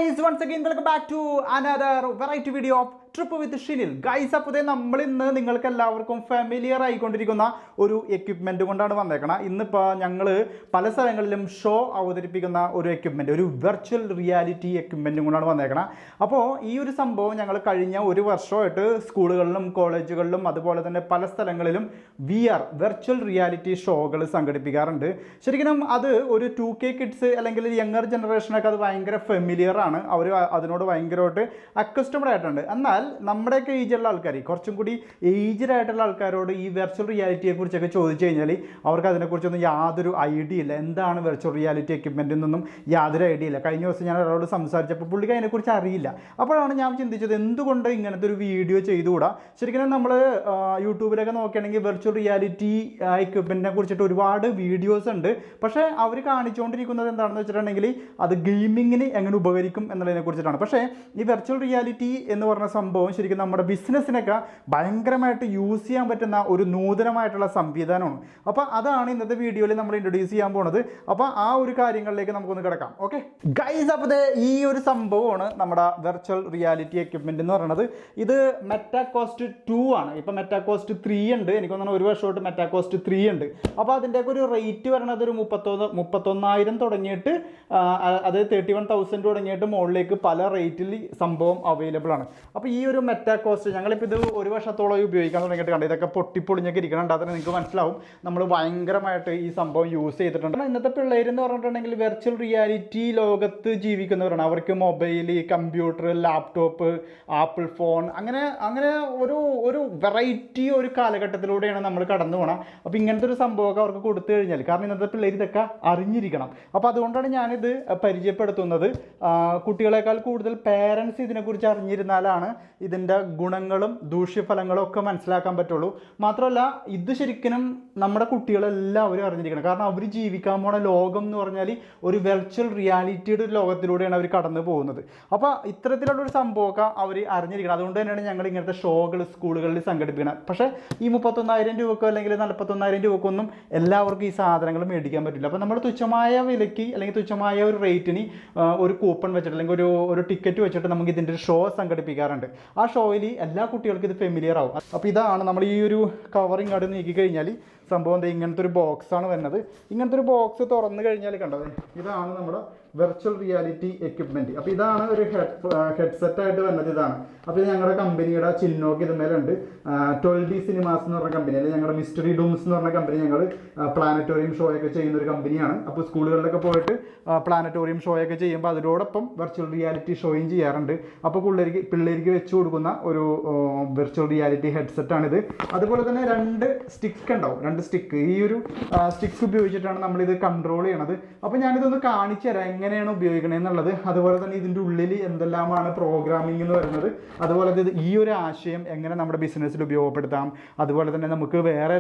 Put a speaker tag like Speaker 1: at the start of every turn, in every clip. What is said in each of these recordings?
Speaker 1: guys, once again welcome back to another variety video of trip with Shinil guys. അപ്പോൾ നമ്മൾ ഇന്ന് നിങ്ങൾക്ക് എല്ലാവർക്കും ഫെമിലിയർ ആയിക്കൊണ്ടിരിക്കുന്ന ഒരു എക്യുപ്മെൻറ്റ് കൊണ്ടാണ് വന്നേക്കണം. ഇന്നിപ്പോൾ ഞങ്ങൾ പല സ്ഥലങ്ങളിലും ഷോ അവതരിപ്പിക്കുന്ന ഒരു എക്യുപ്മെൻറ്റ്, ഒരു വെർച്വൽ റിയാലിറ്റി എക്യുപ്മെൻറ്റും കൊണ്ടാണ് വന്നേക്കണം. അപ്പോൾ ഈ ഒരു സംഭവം ഞങ്ങൾ കഴിഞ്ഞ ഒരു വർഷമായിട്ട് സ്കൂളുകളിലും കോളേജുകളിലും അതുപോലെ തന്നെ പല സ്ഥലങ്ങളിലും വെർച്വൽ റിയാലിറ്റി ഷോകൾ സംഘടിപ്പിക്കാറുണ്ട്. ശരിക്കും അത് ഒരു 2K കിഡ്സ് അല്ലെങ്കിൽ യങ്ങർ ജനറേഷനൊക്കെ അത് ഭയങ്കര ഫെമിലിയർ ആണ്, അവർ അതിനോട് ഭയങ്കരമായിട്ട് അക്കസ്റ്റമഡ് ആയിട്ടുണ്ട്. എന്നാൽ നമ്മുടെയൊക്കെ ഏജുള്ള ആൾക്കാർ, കുറച്ചും കൂടി ഏജ്ഡ് ആയിട്ടുള്ള ആൾക്കാരോട് ഈ വെർച്വൽ റിയാലിറ്റിയെ കുറിച്ചൊക്കെ ചോദിച്ചു കഴിഞ്ഞാൽ അവർക്ക് അതിനെക്കുറിച്ചൊന്നും യാതൊരു ഐഡിയ ഇല്ല. എന്താണ് വെർച്വൽ റിയാലിറ്റി എക്യുപ്മെൻ്റ് എന്നൊന്നും യാതൊരു ഐഡിയ ഇല്ല. കഴിഞ്ഞ ദിവസം ഞാൻ ഒരാളോട് സംസാരിച്ചപ്പോൾ പുള്ളിക്ക് അതിനെക്കുറിച്ച് അറിയില്ല. അപ്പോഴാണ് ഞാൻ ചിന്തിച്ചത് എന്തുകൊണ്ട് ഇങ്ങനത്തെ ഒരു വീഡിയോ ചെയ്തുകൂടാ. ശരിക്കും നമ്മൾ യൂട്യൂബിലൊക്കെ നോക്കുകയാണെങ്കിൽ വെർച്വൽ റിയാലിറ്റി എക്യുപ്മെൻറ്റിനെ കുറിച്ചിട്ട് ഒരുപാട് വീഡിയോസ് ഉണ്ട്. പക്ഷേ അവർ കാണിച്ചുകൊണ്ടിരിക്കുന്നത് എന്താണെന്ന് വെച്ചിട്ടുണ്ടെങ്കിൽ അത് ഗെയിമിങ്ങിന് എങ്ങനെ ഉപകരിക്കും എന്നുള്ളതിനെ കുറിച്ചിട്ടാണ്. പക്ഷേ ഈ വെർച്വൽ റിയാലിറ്റി എന്ന് പറഞ്ഞ സംഭവം ശരിക്കും നമ്മുടെ ബിസിനസ്സിനൊക്കെ ഭയങ്കരമായിട്ട് യൂസ് ചെയ്യാൻ പറ്റുന്ന ഒരു നൂതനമായിട്ടുള്ള സംവിധാനമാണ്. അപ്പോൾ അതാണ് ഇന്നത്തെ വീഡിയോയിൽ നമ്മൾ ഇൻട്രൊഡ്യൂസ് ചെയ്യാൻ പോകുന്നത്. അപ്പോൾ ആ ഒരു കാര്യങ്ങളിലേക്ക് നമുക്കൊന്ന് കിടക്കാം. ഓക്കെ ഗൈസ്, അപ്പോൾ ഈ ഒരു സംഭവമാണ് നമ്മുടെ വെർച്വൽ റിയാലിറ്റി എക്യുപ്മെൻ്റ് എന്ന് പറയുന്നത്. ഇത് മെറ്റാകോസ്റ്റ് 2 ആണ്. ഇപ്പോൾ മെറ്റാകോസ്റ്റ് 3 ഉണ്ട്. എനിക്ക് തോന്നുന്നു ഒരു വർഷമായിട്ട് മെറ്റാകോസ്റ്റ് 3 ഉണ്ട്. അപ്പോൾ അതിൻ്റെയൊക്കെ ഒരു റേറ്റ് വരുന്നത് ഒരു 31,000 തുടങ്ങിയിട്ട് അത് 31,000 തുടങ്ങിയിട്ട് മുകളിലേക്ക് പല റേറ്റിൽ സംഭവം അവൈലബിൾ ആണ്. അപ്പോൾ ഈ ഒരു മെറ്റാകോസ്റ്റ് ഞങ്ങളിപ്പോൾ ഇത് ഒരു വർഷത്തോളം ഉപയോഗിക്കാൻ തുടങ്ങിയിട്ട് കണ്ട് ഇതൊക്കെ പൊട്ടിപ്പൊളിഞ്ഞൊക്കെ ഇരിക്കുന്നുണ്ട്. അതിന് നിങ്ങൾക്ക് മനസ്സിലാവും നമ്മൾ ഭയങ്കരമായിട്ട് ഈ സംഭവം യൂസ് ചെയ്തിട്ടുണ്ട്. ഇന്നത്തെ പിള്ളേരെന്ന് പറഞ്ഞിട്ടുണ്ടെങ്കിൽ വെർച്വൽ റിയാലിറ്റി ലോകത്ത് ജീവിക്കുന്നവരാണ്. അവർക്ക് mobile, computer, laptop, apple phone അങ്ങനെ ഒരു വെറൈറ്റി ഒരു കാലഘട്ടത്തിലൂടെയാണ് നമ്മൾ കടന്നു പോകണം. അപ്പോൾ ഇങ്ങനത്തെ ഒരു സംഭവമൊക്കെ അവർക്ക് കൊടുത്തു കഴിഞ്ഞാൽ, കാരണം ഇന്നത്തെ പിള്ളേർ ഇതൊക്കെ അറിഞ്ഞിരിക്കണം. അപ്പോൾ അതുകൊണ്ടാണ് ഞാനിത് പരിചയപ്പെടുത്തുന്നത്. കുട്ടികളെക്കാൾ കൂടുതൽ പേരൻസ് ഇതിനെക്കുറിച്ച് അറിഞ്ഞിരുന്നാലാണ് ഇതിൻ്റെ ഗുണങ്ങളും ദൂഷ്യഫലങ്ങളും ഒക്കെ മനസ്സിലാക്കാൻ പറ്റുള്ളൂ. മാത്രമല്ല ഇത് ശരിക്കും നമ്മുടെ കുട്ടികളെല്ലാവരും അറിഞ്ഞിരിക്കണം. കാരണം അവർ ജീവിക്കാൻ പോണ ലോകം എന്ന് പറഞ്ഞാൽ ഒരു വെർച്വൽ റിയാലിറ്റിയുടെ ലോകത്തിലൂടെയാണ് അവർ കടന്നു പോകുന്നത്. അപ്പോൾ ഇത്തരത്തിലുള്ളൊരു സംഭവമൊക്കെ അവർ അറിഞ്ഞിരിക്കണം. അതുകൊണ്ട് തന്നെയാണ് ഞങ്ങൾ ഇങ്ങനത്തെ ഷോകൾ സ്കൂളുകളിൽ സംഘടിപ്പിക്കുന്നത്. പക്ഷേ ഈ 31,000 രൂപക്കോ അല്ലെങ്കിൽ 41,000 രൂപക്കൊന്നും എല്ലാവർക്കും ഈ സാധനങ്ങൾ മേടിക്കാൻ പറ്റില്ല. അപ്പോൾ നമ്മൾ തുച്ഛമായ വിലയ്ക്ക് അല്ലെങ്കിൽ തുച്ഛമായ ഒരു റേറ്റിന് ഒരു കൂപ്പൺ വെച്ചിട്ട് അല്ലെങ്കിൽ ഒരു ടിക്കറ്റ് വെച്ചിട്ട് നമുക്ക് ഇതിൻ്റെ ഒരു ഷോ സംഘടിപ്പിക്കാറുണ്ട്. ആ ഷോയിൽ എല്ലാ കുട്ടികൾക്കും ഇത് ഫെമിലിയർ ആവും. അപ്പോൾ ഇതാണ് നമ്മൾ ഈ ഒരു കവറിങ് അവിടെ നീക്കി കഴിഞ്ഞാൽ സംഭവം ഇങ്ങനത്തെ ഒരു ബോക്സാണ് വരുന്നത്. ഇങ്ങനത്തെ ഒരു ബോക്സ് തുറന്നു കഴിഞ്ഞാൽ കണ്ടത് ഇതാണ് നമ്മുടെ വെർച്വൽ റിയാലിറ്റി എക്യുപ്മെൻറ്റ്. അപ്പോൾ ഇതാണ് ഒരു ഹെഡ്സെറ്റായിട്ട് വരുന്നത്. ഇതാണ്. അപ്പോൾ ഇത് ഞങ്ങളുടെ കമ്പനിയുടെ ചിഹ്നമൊക്കെ ഇതുമേലുണ്ട്. 12D സിനിമാസ് എന്ന് പറഞ്ഞ കമ്പനി, അല്ലെങ്കിൽ ഞങ്ങളുടെ മിസ്റ്ററി ഡൂംസ് എന്ന് പറഞ്ഞ കമ്പനി, ഞങ്ങൾ പ്ലാനറ്റോറിയം ഷോയൊക്കെ ചെയ്യുന്ന ഒരു കമ്പനിയാണ്. അപ്പോൾ സ്കൂളുകളിലൊക്കെ പോയിട്ട് പ്ലാനറ്റോറിയം ഷോയൊക്കെ ചെയ്യുമ്പോൾ അതിനോടൊപ്പം വെർച്വൽ റിയാലിറ്റി ഷോയും ചെയ്യാറുണ്ട്. അപ്പോൾ പിള്ളേർക്ക് വെച്ച് കൊടുക്കുന്ന ഒരു വെർച്വൽ റിയാലിറ്റി ഹെഡ്സെറ്റാണിത്. അതുപോലെ തന്നെ 2 സ്റ്റിക്ക് ഉണ്ടാവും. 2 സ്റ്റിക്ക്. ഈ ഒരു സ്റ്റിക്ക് ഉപയോഗിച്ചിട്ടാണ് നമ്മളിത് കൺട്രോൾ ചെയ്യണത്. അപ്പോൾ ഞാനിതൊന്ന് കാണിച്ചു തരാം എങ്ങനെയാണ് ഉപയോഗിക്കണത് എന്നുള്ളത്. അതുപോലെ തന്നെ ഇതിൻ്റെ ഉള്ളിൽ എന്തെല്ലാമാണ് പ്രോഗ്രാമിംഗ് എന്ന് വരുന്നത്, അതുപോലെ ഈ ഒരു ആശയം എങ്ങനെ നമ്മുടെ ബിസിനസ്സിൽ ഉപയോഗപ്പെടുത്താം, അതുപോലെ തന്നെ നമുക്ക് വേറെ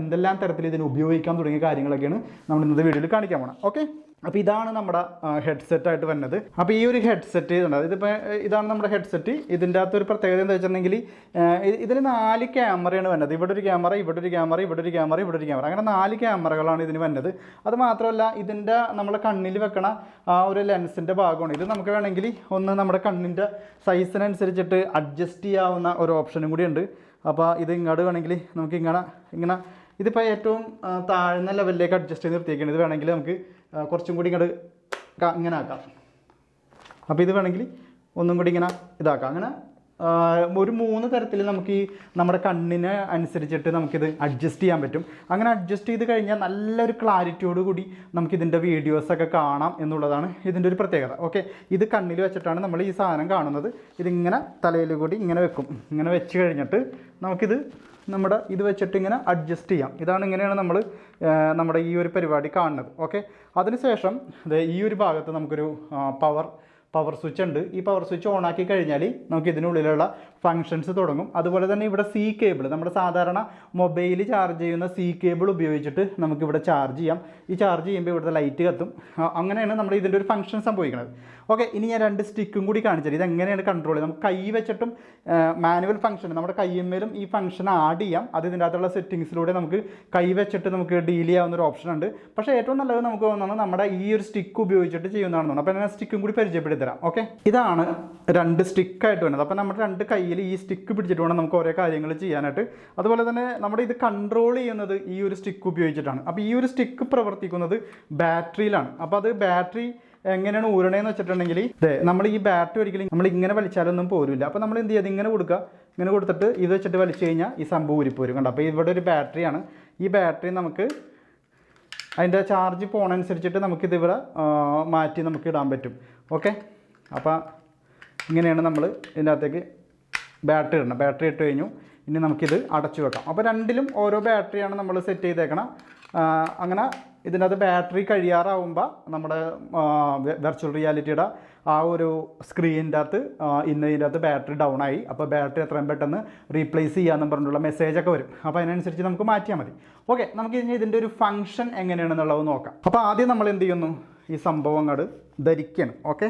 Speaker 1: എന്തെല്ലാം തരത്തിൽ ഇതിന് ഉപയോഗിക്കാം തുടങ്ങിയ കാര്യങ്ങളൊക്കെയാണ് നമ്മൾ ഇന്നത്തെ വീഡിയോയിൽ കാണിക്കാൻ പോകണം. ഓക്കെ, അപ്പോൾ ഇതാണ് നമ്മുടെ ഹെഡ്സെറ്റായിട്ട് വരുന്നത്. അപ്പോൾ ഈ ഒരു ഹെഡ്സെറ്റ് ഇതാണ് നമ്മുടെ ഹെഡ്സെറ്റ്. ഇതിൻ്റെ അകത്തൊരു പ്രത്യേകത എന്താ വെച്ചിട്ടുണ്ടെങ്കിൽ ഇതിന് 4 ക്യാമറയാണ് വരുന്നത്. ഇവിടെ ഒരു ക്യാമറ, ഇവിടെ ഒരു ക്യാമറ, ഇവിടെ ഒരു ക്യാമറ, ഇവിടെ ഒരു ക്യാമറ, അങ്ങനെ 4 ക്യാമറകളാണ് ഇതിന് വരുന്നത്. അത് മാത്രമല്ല ഇതിൻ്റെ നമ്മളെ കണ്ണിൽ വെക്കണ ആ ഒരു ലെൻസിൻ്റെ ഭാഗമാണ് ഇത്. നമുക്ക് വേണമെങ്കിൽ ഒന്ന് നമ്മുടെ കണ്ണിൻ്റെ സൈസിനനുസരിച്ചിട്ട് അഡ്ജസ്റ്റ് ചെയ്യാവുന്ന ഒരു ഓപ്ഷനും കൂടി ഉണ്ട്. അപ്പോൾ ഇത് ഇങ്ങോട്ട് വേണമെങ്കിൽ നമുക്ക് ഇങ്ങനെ ഇതിപ്പോൾ ഏറ്റവും താഴ്ന്ന ലെവലിലേക്ക് അഡ്ജസ്റ്റ് ചെയ്ത് നിർത്തിയേക്കാണ്. ഇത് വേണമെങ്കിൽ നമുക്ക് കുറച്ചും കൂടി ഇങ്ങനെ ആക്കാം. അപ്പോൾ ഇത് വേണമെങ്കിൽ ഒന്നും കൂടി ഇങ്ങനെ ഇതാക്കാം. അങ്ങനെ ഒരു 3 തരത്തിൽ നമുക്ക് ഈ നമ്മുടെ കണ്ണിന് അനുസരിച്ചിട്ട് നമുക്കിത് അഡ്ജസ്റ്റ് ചെയ്യാൻ പറ്റും. അങ്ങനെ അഡ്ജസ്റ്റ് ചെയ്ത് കഴിഞ്ഞാൽ നല്ലൊരു ക്ലാരിറ്റിയോട് കൂടി നമുക്കിതിൻ്റെ വീഡിയോസൊക്കെ കാണാം എന്നുള്ളതാണ് ഇതിൻ്റെ ഒരു പ്രത്യേകത. ഓക്കെ, ഇത് കണ്ണിൽ വെച്ചിട്ടാണ് നമ്മൾ ഈ സാധനം കാണുന്നത്. ഇതിങ്ങനെ തലയിൽ കൂടി ഇങ്ങനെ വെക്കും. ഇങ്ങനെ വെച്ച് കഴിഞ്ഞിട്ട് നമുക്കിത് ഇത് വെച്ചിട്ട് ഇങ്ങനെ അഡ്ജസ്റ്റ് ചെയ്യാം. ഇങ്ങനെയാണ് നമ്മൾ നമ്മുടെ ഈ ഒരു പരിപാടി കാണുന്നത്. ഓക്കെ, അതിനുശേഷം ഈ ഒരു ഭാഗത്ത് നമുക്കൊരു പവർ സ്വിച്ച് ഉണ്ട്. ഈ പവർ സ്വിച്ച് ഓൺ ആക്കി കഴിഞ്ഞാൽ നമുക്ക് ഇതിനുള്ളിലുള്ള ഫങ്ഷൻസ് തുടങ്ങും. അതുപോലെ തന്നെ ഇവിടെ C കേബിൾ, നമ്മുടെ സാധാരണ മൊബൈൽ ചാർജ് ചെയ്യുന്ന C കേബിൾ ഉപയോഗിച്ചിട്ട് നമുക്കിവിടെ ചാർജ് ചെയ്യാം. ഈ ചാർജ് ചെയ്യുമ്പോൾ ഇവിടുത്തെ ലൈറ്റ് കത്തും. അങ്ങനെയാണ് നമ്മൾ ഇതിൻ്റെ ഒരു ഫംഗ്ഷൻ സംഭവിക്കുന്നത്. ഓക്കെ, ഇനി ഞാൻ 2 സ്റ്റിക്കും കൂടി കാണിച്ചത് ഇതെങ്ങനെയാണ് കൺട്രോൾ ചെയ്യുന്നത്. നമുക്ക് കൈ വെച്ചിട്ടും മാനുവൽ ഫംഗ്ഷൻ, നമ്മുടെ കയ്യുമ്മേലും ഈ ഫംഗ്ഷൻ ആഡ് ചെയ്യാം. അത് ഇതിൻ്റെ അകത്തുള്ള സെറ്റിങ്സിലൂടെ നമുക്ക് കൈ വെച്ചിട്ട് നമുക്ക് ഡീൽ ചെയ്യാവുന്ന ഒരു ഓപ്ഷൻ ഉണ്ട്. പക്ഷേ ഏറ്റവും നല്ലത് നമുക്ക് തോന്നുന്നത് നമ്മുടെ ഈ ഒരു സ്റ്റിക്ക് ഉപയോഗിച്ചിട്ട് ചെയ്യുന്നതാണെന്ന് തോന്നുന്നു. അപ്പോൾ ഞാൻ സ്റ്റിക്കും കൂടി പരിചയപ്പെടുത്തി തരാം. ഓക്കെ, ഇതാണ് 2 സ്റ്റിക്കായിട്ട് വരുന്നത്. അപ്പോൾ നമ്മുടെ 2 കയ്യിൽ ഈ സ്റ്റിക്ക് പിടിച്ചിട്ട് വേണം നമുക്ക് ഓരോ കാര്യങ്ങൾ ചെയ്യാനായിട്ട്. അതുപോലെ തന്നെ നമ്മുടെ ഇത് കൺട്രോൾ ചെയ്യുന്നത് ഈ ഒരു സ്റ്റിക്ക് ഉപയോഗിച്ചിട്ടാണ്. അപ്പോൾ ഈ ഒരു സ്റ്റിക്ക് പ്രവർത്തിക്കുന്നത് ബാറ്ററിയിലാണ്. അപ്പോൾ അത് ബാറ്ററി എങ്ങനെയാണ് ഊരണേന്ന് വെച്ചിട്ടുണ്ടെങ്കിൽ നമ്മൾ ഈ ബാറ്ററി ഒരിക്കലും നമ്മൾ ഇങ്ങനെ വലിച്ചാലൊന്നും പോരില്ല. അപ്പോൾ നമ്മൾ എന്ത് ചെയ്യുക, ഇങ്ങനെ കൊടുക്കുക, ഇങ്ങനെ കൊടുത്തിട്ട് ഇത് വെച്ചിട്ട് വലിച്ചു കഴിഞ്ഞാൽ ഈ സംഭവം ഊരിപ്പോരും. കണ്ടോ, അപ്പോൾ ഇവിടെ ഒരു ബാറ്ററിയാണ്. ഈ ബാറ്ററി നമുക്ക് അതിൻ്റെ ചാർജ് പോണനുസരിച്ചിട്ട് നമുക്കിതിവിടെ മാറ്റി നമുക്ക് ഇടാൻ പറ്റും. ഓക്കെ, അപ്പോൾ ഇങ്ങനെയാണ് നമ്മൾ ഇതിൻ്റെ അകത്തേക്ക് ബാറ്ററി ഇടണം. ബാറ്ററി ഇട്ട് കഴിഞ്ഞു, ഇനി നമുക്കിത് അടച്ചു വെക്കാം. അപ്പോൾ രണ്ടിലും ഓരോ ബാറ്ററിയാണ് നമ്മൾ സെറ്റ് ചെയ്തേക്കണം. അങ്ങനെ ഇതിനകത്ത് ബാറ്ററി കഴിയാറാവുമ്പോൾ നമ്മുടെ വെർച്വൽ റിയാലിറ്റിയുടെ ആ ഒരു സ്ക്രീനിൻ്റെ അകത്ത് ഇതിൻ്റെ അകത്ത് ബാറ്ററി ഡൗൺ ആയി. അപ്പോൾ ബാറ്ററി എത്രയും പെട്ടെന്ന് റീപ്ലേസ് ചെയ്യാമെന്ന് പറഞ്ഞിട്ടുള്ള മെസ്സേജൊക്കെ വരും. അപ്പോൾ അതിനനുസരിച്ച് നമുക്ക് മാറ്റിയാൽ മതി. ഓക്കെ, നമുക്ക് ഇനി ഇതിൻ്റെ ഒരു ഫംഗ്ഷൻ എങ്ങനെയാണെന്നുള്ളത് നോക്കാം. അപ്പോൾ ആദ്യം നമ്മൾ എന്ത് ചെയ്യുന്നു, ഈ സംഭവം അങ്ങോട്ട് ധരിക്കണം. ഓക്കെ,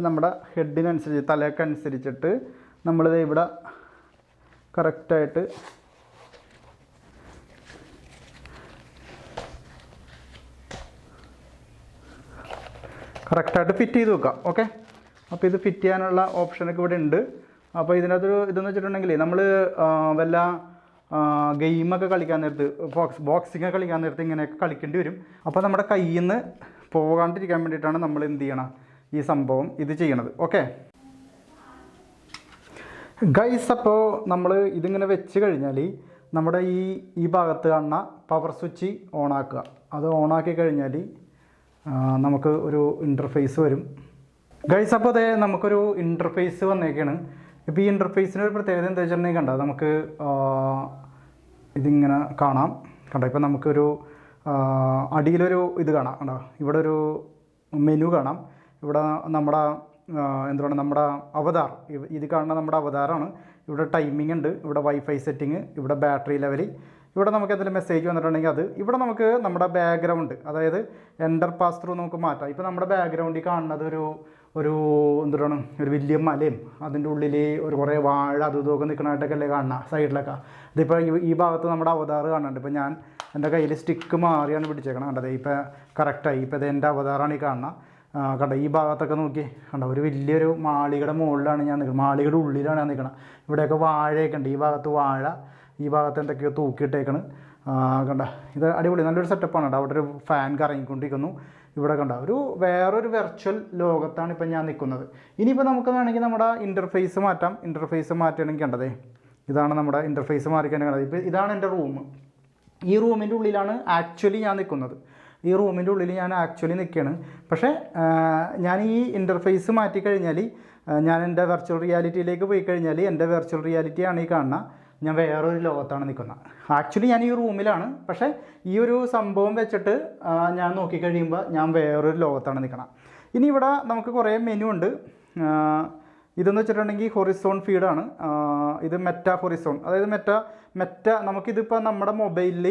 Speaker 1: നമ്മുടെ ഹെഡിനനുസരിച്ച് തലക്കനുസരിച്ചിട്ട് നമ്മളിത് ഇവിടെ കറക്റ്റായിട്ട് ഫിറ്റ് ചെയ്ത് വെക്കാം. ഓക്കെ, അപ്പോൾ ഇത് ഫിറ്റ് ചെയ്യാനുള്ള ഓപ്ഷനൊക്കെ ഇവിടെ ഉണ്ട്. അപ്പോൾ ഇതിനകത്തൊരു ഇതെന്ന് വെച്ചിട്ടുണ്ടെങ്കിൽ നമ്മൾ വല്ല ഗെയിമൊക്കെ കളിക്കാൻ നേരത്ത് ബോക്സിങ് കളിക്കാൻ നേരത്ത് ഇങ്ങനെയൊക്കെ കളിക്കേണ്ടി വരും. അപ്പോൾ നമ്മുടെ കയ്യിൽ നിന്ന് പോകാണ്ടിരിക്കാൻ വേണ്ടിയിട്ടാണ് നമ്മൾ എന്ത് ചെയ്യണം, ഈ സംഭവം ഇത് ചെയ്യണത്. ഓക്കെ ഗൈസ്, അപ്പോൾ നമ്മൾ ഇതിങ്ങനെ വെച്ച് കഴിഞ്ഞാൽ നമ്മുടെ ഈ ഭാഗത്ത് കാണുന്ന പവർ സ്വിച്ച് ഓണാക്കുക. അത് ഓണാക്കി കഴിഞ്ഞാൽ നമുക്ക് ഒരു ഇൻ്റർഫേസ് വരും. ഗൈസ്, അപ്പോൾ അതേ നമുക്കൊരു ഇൻ്റർഫേസ് വന്നേക്കാണ്. ഇപ്പോൾ ഈ ഇൻ്റർഫേസിന് ഒരു പ്രത്യേകത എന്താ വെച്ചിട്ടുണ്ടെങ്കിൽ കണ്ടോ, നമുക്ക് ഇതിങ്ങനെ കാണാം. കണ്ടോ, ഇപ്പോൾ നമുക്കൊരു അടിയിലൊരു ഇത് കാണാം. കണ്ടോ, ഇവിടെ ഒരു മെനു കാണാം. ഇവിടെ നമ്മുടെ എന്താണ് നമ്മുടെ അവതാർ, ഇത് കാണുന്ന നമ്മുടെ അവതാറാണ്. ഇവിടെ ടൈമിംഗ് ഉണ്ട്, ഇവിടെ വൈഫൈ സെറ്റിങ്, ഇവിടെ ബാറ്ററി ലെവൽ, ഇവിടെ നമുക്ക് എന്തെങ്കിലും മെസ്സേജ് വന്നിട്ടുണ്ടെങ്കിൽ അത് ഇവിടെ നമുക്ക് നമ്മുടെ ബാക്ക്ഗ്രൗണ്ട്, അതായത് എൻ്റർ പാസ് ത്രൂ നമുക്ക് മാറ്റാം. ഇപ്പോൾ നമ്മുടെ ബാക്ക്ഗ്രൗണ്ടിൽ കാണുന്നത് ഒരു എന്താണ് ഒരു വലിയ മലയും അതിൻ്റെ ഉള്ളിൽ ഒരു കുറേ വാഴ അതും ഇതൊക്കെ നിൽക്കണമായിട്ടൊക്കെ അല്ലേ കാണുക സൈഡിലൊക്കെ. ഇതിപ്പോൾ ഈ ഭാഗത്ത് നമ്മുടെ അവതാർ കാണുന്നുണ്ട്. ഇപ്പോൾ ഞാൻ എൻ്റെ കയ്യിൽ സ്റ്റിക്ക് മാറിയാണ് പിടിച്ചേക്കണം. കണ്ടത് ഇപ്പോൾ കറക്റ്റായി. ഇപ്പോൾ ഇത് എൻ്റെ അവതാറാണ് ഈ കാണുന്നത്. കണ്ട ഈ ഭാഗത്തൊക്കെ നോക്കി കണ്ട ഒരു വലിയൊരു മാളികയുടെ മുകളിലാണ് ഞാൻ നിൽക്കുന്നത്, മാളികയുടെ ഉള്ളിലാണ് ഞാൻ നിൽക്കണം. ഇവിടെയൊക്കെ വാഴയൊക്കെ ഉണ്ട്. ഈ ഭാഗത്ത് വാഴ, ഈ ഭാഗത്ത് എന്തൊക്കെയോ തൂക്കിയിട്ടേക്കണ്. കണ്ട ഇത് അടിപൊളി നല്ലൊരു സെറ്റപ്പാണ് കേട്ടോ. അവിടെ ഒരു ഫാൻ കറങ്ങിക്കൊണ്ടിരിക്കുന്നു. ഇവിടെ കണ്ട വേറൊരു വെർച്വൽ ലോകത്താണ് ഇപ്പം ഞാൻ നിൽക്കുന്നത്. ഇനിയിപ്പോൾ നമുക്ക് വേണമെങ്കിൽ നമ്മുടെ ഇൻ്റർഫേസ് മാറ്റാം. ഇൻ്റർഫേസ് മാറ്റുകയാണെങ്കിൽ കണ്ടതേ ഇതാണ് നമ്മുടെ ഇൻ്റർഫേസ് മാറിക്കാൻ കണ്ടത്. ഇപ്പോൾ ഇതാണ് എൻ്റെ റൂം. ഈ റൂമിൻ്റെ ഉള്ളിലാണ് ആക്ച്വലി ഞാൻ നിൽക്കുന്നത്. ഈ റൂമിൻ്റെ ഉള്ളിൽ ഞാൻ ആക്ച്വലി നിൽക്കുകയാണ്. പക്ഷേ ഞാൻ ഈ ഇൻ്റർഫേസ് മാറ്റിക്കഴിഞ്ഞാൽ ഞാൻ എൻ്റെ വെർച്വൽ റിയാലിറ്റിയിലേക്ക് പോയി കഴിഞ്ഞാൽ എൻ്റെ വെർച്വൽ റിയാലിറ്റിയാണ് ഈ കാണുന്നത്. ഞാൻ വേറൊരു ലോകത്താണ് നിൽക്കുന്നത്. ആക്ച്വലി ഞാൻ ഈ റൂമിലാണ്, പക്ഷേ ഈ ഒരു സംഭവം വെച്ചിട്ട് ഞാൻ നോക്കിക്കഴിയുമ്പോൾ ഞാൻ വേറൊരു ലോകത്താണ് നിൽക്കുന്നത്. ഇനി ഇവിടെ നമുക്ക് കുറേ മെനു ഉണ്ട്. ഇതെന്ന് വെച്ചിട്ടുണ്ടെങ്കിൽ ഹൊറിസോൺ ഫീഡാണ്. ഇത് മെറ്റാ ഹൊറിസോൺ, അതായത് മെറ്റ നമുക്കിതിപ്പോൾ നമ്മുടെ മൊബൈലിൽ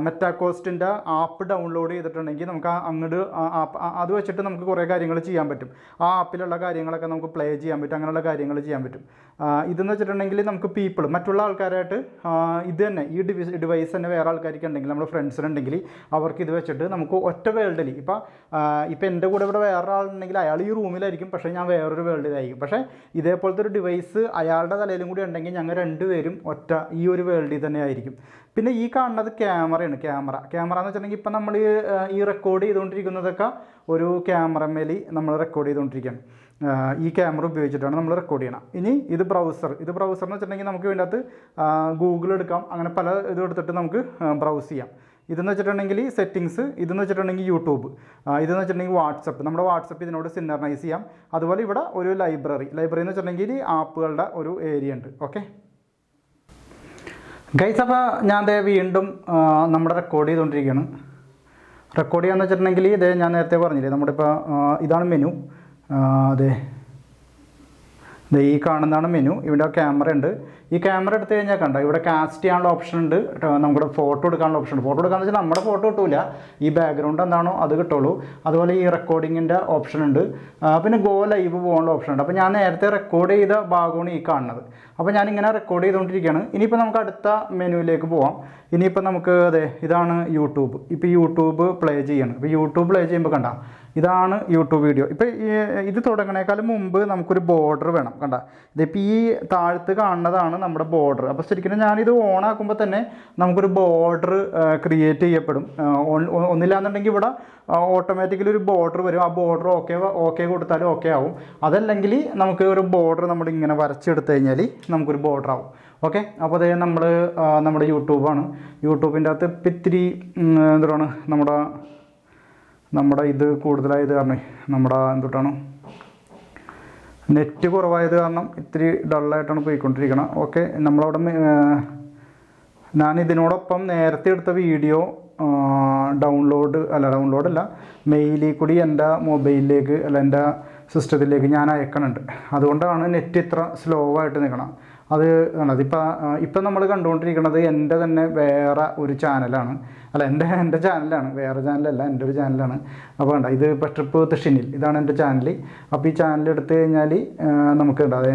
Speaker 1: മെറ്റാകോസ്റ്റിൻ്റെ ആപ്പ് ഡൗൺലോഡ് ചെയ്തിട്ടുണ്ടെങ്കിൽ നമുക്ക് അങ്ങോട്ട് അത് വെച്ചിട്ട് നമുക്ക് കുറേ കാര്യങ്ങൾ ചെയ്യാൻ പറ്റും. ആ ആപ്പിലുള്ള കാര്യങ്ങളൊക്കെ നമുക്ക് പ്ലേ ചെയ്യാൻ പറ്റും, അങ്ങനെയുള്ള കാര്യങ്ങൾ ചെയ്യാൻ പറ്റും. ഇതെന്ന് വെച്ചിട്ടുണ്ടെങ്കിൽ നമുക്ക് മറ്റുള്ള ആൾക്കാരായിട്ട് ഇത് തന്നെ ഈ ഡിവൈസ് തന്നെ വേറെ ആൾക്കാർക്ക് ഉണ്ടെങ്കിൽ നമ്മുടെ ഫ്രണ്ട്സിനുണ്ടെങ്കിൽ അവർക്ക് ഇത് വെച്ചിട്ട് നമുക്ക് ഒറ്റ വേൾഡിൽ ഇപ്പോൾ എൻ്റെ കൂടെ ഇവിടെ വേറെ ആളുണ്ടെങ്കിൽ അയാൾ ഈ റൂമിലായിരിക്കും, പക്ഷേ ഞാൻ വേറൊരു വേൾഡിലായിരിക്കും. പക്ഷേ ഇതേപോലത്തെ ഒരു ഡിവൈസ് അയാളുടെ തലയിലും കൂടി ഉണ്ടെങ്കിൽ ഞങ്ങൾ രണ്ടുപേരും ഈ ഒരു വേൾഡിൽ തന്നെ ആയിരിക്കും. പിന്നെ ഈ കാണുന്നത് ക്യാമറയാണ്. ക്യാമറ എന്ന് വെച്ചിട്ടുണ്ടെങ്കിൽ ഇപ്പം നമ്മൾ ഈ റെക്കോർഡ് ചെയ്തുകൊണ്ടിരിക്കുന്നതൊക്കെ ഒരു ക്യാമറമേൽ നമ്മൾ റെക്കോർഡ് ചെയ്തുകൊണ്ടിരിക്കുകയാണ്. ഈ ക്യാമറ ഉപയോഗിച്ചിട്ടാണ് നമ്മൾ റെക്കോർഡ് ചെയ്യണം. ഇനി ഇത് ബ്രൗസർ എന്ന് വെച്ചിട്ടുണ്ടെങ്കിൽ നമുക്ക് ഇതിനകത്ത് ഗൂഗിൾ എടുക്കാം, അങ്ങനെ പല ഇതും എടുത്തിട്ട് നമുക്ക് ബ്രൗസ് ചെയ്യാം. ഇതെന്ന് വെച്ചിട്ടുണ്ടെങ്കിൽ സെറ്റിങ്സ്, ഇതെന്ന് വെച്ചിട്ടുണ്ടെങ്കിൽ യൂട്യൂബ്, ഇതെന്ന് വെച്ചിട്ടുണ്ടെങ്കിൽ വാട്സപ്പ്, നമ്മുടെ വാട്സപ്പ് ഇതിനോട് സിന്നർണൈസ് ചെയ്യാം. അതുപോലെ ഇവിടെ ഒരു ലൈബ്രറി എന്ന് വെച്ചിട്ടുണ്ടെങ്കിൽ ആപ്പുകളുടെ ഒരു ഏരിയ ഉണ്ട്. ഓക്കെ ഗൈസ്, അപ്പോൾ ഞാൻ വീണ്ടും നമ്മുടെ റെക്കോർഡ് ചെയ്തുകൊണ്ടിരിക്കുകയാണ്. റെക്കോർഡ് ചെയ്യാന്ന് വെച്ചിട്ടുണ്ടെങ്കിൽ ഇതേ ഞാൻ നേരത്തെ പറഞ്ഞില്ലേ, നമ്മുടെ ഇപ്പോൾ ഇതാണ് മെനു. അതെ ഈ കാണുന്നതാണ് മെനു. ഇവിടെ ക്യാമറ ഉണ്ട്. ഈ ക്യാമറ എടുത്തു കഴിഞ്ഞാൽ കണ്ടോ ഇവിടെ കാസ്റ്റ് ചെയ്യാനുള്ള ഓപ്ഷൻ ഉണ്ട്, നമ്മുടെ ഫോട്ടോ എടുക്കാനുള്ള ഓപ്ഷൻ ഉണ്ട്. ഫോട്ടോ എടുക്കാന്ന് വെച്ചാൽ നമ്മുടെ ഫോട്ടോ കിട്ടൂല, ഈ ബാക്ക്ഗ്രൗണ്ട് എന്താണോ അത് കിട്ടുള്ളൂ. അതുപോലെ ഈ റെക്കോർഡിങ്ങിൻ്റെ ഓപ്ഷൻ ഉണ്ട്. പിന്നെ ഗോ ലൈവ് പോകാനുള്ള ഓപ്ഷൻ ഉണ്ട്. അപ്പോൾ ഞാൻ നേരത്തെ റെക്കോർഡ് ചെയ്ത ഭാഗമാണ് ഈ കാണുന്നത്. അപ്പോൾ ഞാനിങ്ങനെ റെക്കോർഡ് ചെയ്തുകൊണ്ടിരിക്കുകയാണ്. ഇനിയിപ്പോൾ നമുക്ക് അടുത്ത മെനുവിലേക്ക് പോവാം. ഇനിയിപ്പോൾ നമുക്ക് ഇതാണ് യൂട്യൂബ്. ഇപ്പോൾ യൂട്യൂബ് പ്ലേ ചെയ്യണം. ഇപ്പോൾ യൂട്യൂബ് പ്ലേ ചെയ്യുമ്പോൾ കണ്ട ഇതാണ് യൂട്യൂബ് വീഡിയോ. ഇപ്പോൾ ഇത് തുടങ്ങണേക്കാളും മുമ്പ് നമുക്കൊരു ബോർഡർ വേണം. കണ്ട, ഇതിപ്പോൾ ഈ താഴത്ത് കാണുന്നതാണ് നമ്മുടെ ബോർഡർ. അപ്പോൾ ശരിക്കും ഞാനിത് ഓൺ ആക്കുമ്പോൾ തന്നെ നമുക്കൊരു ബോർഡർ ക്രിയേറ്റ് ചെയ്യപ്പെടും. ഒന്നില്ലാന്നുണ്ടെങ്കിൽ ഇവിടെ ഓട്ടോമാറ്റിക്കലി ഒരു ബോർഡർ വരും. ആ ബോർഡർ ഓക്കെ കൊടുത്താലും ഓക്കെ ആവും. അതല്ലെങ്കിൽ നമുക്ക് ഒരു ബോർഡർ നമ്മളിങ്ങനെ വരച്ചെടുത്ത് കഴിഞ്ഞാൽ നമുക്കൊരു ബോർഡർ ആവും. ഓക്കെ, അപ്പോൾ അതേ നമ്മുടെ യൂട്യൂബാണ്. യൂട്യൂബിൻ്റെ അകത്ത് ഇപ്പം ഇത്തിരി എന്താണ് നമ്മുടെ ഇത് കൂടുതലായത് കാരണം എന്തുട്ടാണ് നെറ്റ് കുറവായത് കാരണം ഇത്തിരി ഡള്ളായിട്ടാണ് പോയിക്കൊണ്ടിരിക്കണം. ഓക്കെ, നമ്മളവിടെ ഞാൻ ഇതിനോടൊപ്പം നേരത്തെ എടുത്ത വീഡിയോ ഡൗൺലോഡല്ല മെയിലിൽ കൂടി എൻ്റെ മൊബൈലിലേക്ക് എൻ്റെ സിസ്റ്റത്തിലേക്ക് ഞാൻ അയക്കണുണ്ട്. അതുകൊണ്ടാണ് നെറ്റ് ഇത്ര സ്ലോ ആയിട്ട് നിൽക്കണം. ഇപ്പം നമ്മൾ കണ്ടുകൊണ്ടിരിക്കുന്നത് എൻ്റെ തന്നെ വേറെ ഒരു ചാനലാണ്. എൻ്റെ ചാനലാണ്, വേറെ ചാനലല്ല, എൻ്റെ ഒരു ചാനലാണ്. അപ്പോൾ വേണ്ട, ഇത് ഇപ്പോൾ ട്രിപ്പ് വിത്ത് ഷിനിൽ, ഇതാണ് എൻ്റെ ചാനൽ. അപ്പോൾ ഈ ചാനൽ എടുത്തു കഴിഞ്ഞാൽ നമുക്ക് അതെ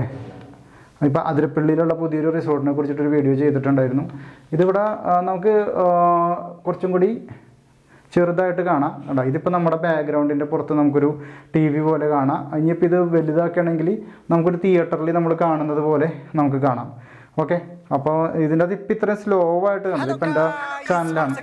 Speaker 1: ഇപ്പം അതിരപ്പള്ളിയിലുള്ള പുതിയൊരു റിസോർട്ടിനെ കുറിച്ചിട്ടൊരു വീഡിയോ ചെയ്തിട്ടുണ്ടായിരുന്നു. ഇതിവിടെ നമുക്ക് കുറച്ചും കൂടി ചെറുതായിട്ട് കാണാം. കേട്ടോ, ഇതിപ്പോൾ നമ്മുടെ ബാക്ക്ഗ്രൗണ്ടിൻ്റെ പുറത്ത് നമുക്കൊരു TV പോലെ കാണാം. ഇനിയിപ്പോൾ ഇത് വലുതാക്കുകയാണെങ്കിൽ നമുക്കൊരു തിയേറ്ററിൽ നമ്മൾ കാണുന്നത് പോലെ നമുക്ക് കാണാം. ഓക്കെ, അപ്പോൾ ഇതിൻ്റെ അത് ഇപ്പം ഇത്രയും സ്ലോ ആയിട്ട് കാണുന്നത് ഇപ്പം എൻ്റെ ചാനലാണ്.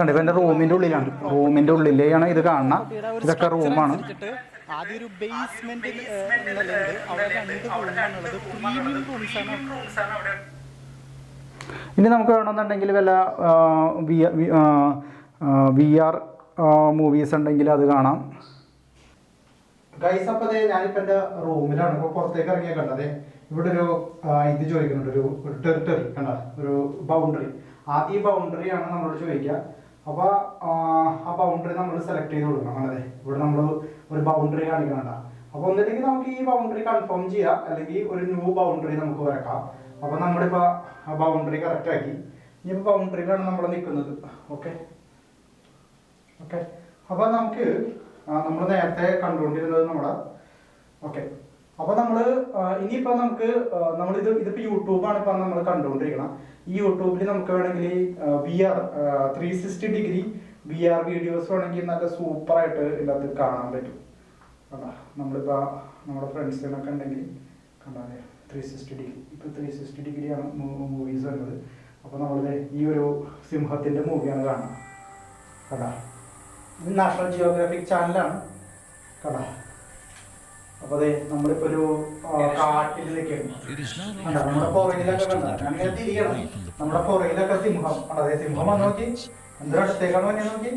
Speaker 1: ഇപ്പം എൻ്റെ റൂമിൻ്റെ ഉള്ളിലാണ്, റൂമിൻ്റെ ഉള്ളിലെയാണ് ഇത് കാണുന്നത്. ഇതൊക്കെ റൂമാണ്.
Speaker 2: ആദ്യം ഒരു ബേസ്മെന്റ് അവിടെ 2 റൂമാണുള്ളത്. പ്രീമിയം റൂംസാണ് അവിടെ.
Speaker 1: ഇനി നമുക്ക് വേണമെന്നുണ്ടെങ്കിൽ വല്ല VR മൂവീസ് ഉണ്ടെങ്കിൽ അത് കാണാം. ഗൈസ്, അപ്പോൾ ഞാനിപ്പോൾ എൻ്റെ റൂമിലാണ്. ഇപ്പോൾ പുറത്തേക്ക് ഇറങ്ങിയാൽ കണ്ടത് ഇവിടെ ഒരു ഇത് ചോദിക്കുന്നുണ്ട്, ഒരു ടെറിട്ടറി കണ്ട, ഒരു ബൗണ്ടറി. ആദ്യം ഈ ബൗണ്ടറിയാണ് നമ്മളോട് ചോദിക്കുക. അപ്പോൾ ആ ബൗണ്ടറി നമ്മൾ സെലക്ട് ചെയ്ത് കൊടുക്കണം. അതെ, ഇവിടെ നമ്മൾ ഒരു ബൗണ്ടറി കാണിക്കണ്ട. അപ്പോൾ ഒന്നില്ലെങ്കിൽ നമുക്ക് ഈ ബൗണ്ടറി കൺഫേം ചെയ്യാം, അല്ലെങ്കിൽ ഒരു ന്യൂ ബൗണ്ടറി നമുക്ക് വരക്കാം. അപ്പോൾ നമ്മളിപ്പോൾ ആ ബൗണ്ടറി കറക്റ്റ് ആക്കി. ഇനിയിപ്പോൾ ബൗണ്ടറിയിലാണ് നമ്മൾ നിൽക്കുന്നത്. ഓക്കെ, അപ്പോൾ നമുക്ക് നമ്മൾ നേരത്തെ കണ്ടുകൊണ്ടിരുന്നത് നമ്മുടെ ഓക്കെ. അപ്പോൾ നമ്മൾ ഇനിയിപ്പോൾ ഇതിപ്പോൾ യൂട്യൂബാണ് ഇപ്പം നമ്മൾ കണ്ടുകൊണ്ടിരിക്കണം. ഈ യൂട്യൂബിൽ നമുക്ക് വേണമെങ്കിൽ VR 360 ഡിഗ്രി VR വീഡിയോസ് വേണമെങ്കിൽ നല്ല സൂപ്പറായിട്ട് ഇതിനകത്ത് കാണാൻ പറ്റും. കണ്ടാ, നമ്മളിപ്പോൾ നമ്മുടെ ഫ്രണ്ട്സിനൊക്കെ ഉണ്ടെങ്കിൽ കണ്ടാൽ 360 ഡിഗ്രി, ഇപ്പോൾ 360 ഡിഗ്രിയാണ് മൂവീസ് വരുന്നത്. അപ്പോൾ നമ്മളിത് ഈ ഒരു സിംഹത്തിൻ്റെ മൂവിയാണ് കാണുക. കണ്ടാ, ഇത് നാഷണൽ ജിയോഗ്രാഫിക് ചാനലാണ്. കണ്ടാ, അപ്പോൾ അതെ നമ്മളിപ്പോൾ ഒരു കാട്ടിൽ നിൽക്കുകയാണ്. നമ്മുടെ പുറയിലൊക്കെ കണ്ടാ, അങ്ങനെ തിരിയണം. നമ്മുടെ പുറയിലൊക്കെ സിംഹം. അതെ, സിംഹം വന്ന് നോക്കി, എന്താ അടുത്തേക്കാണ് വന്നത് നോക്കി.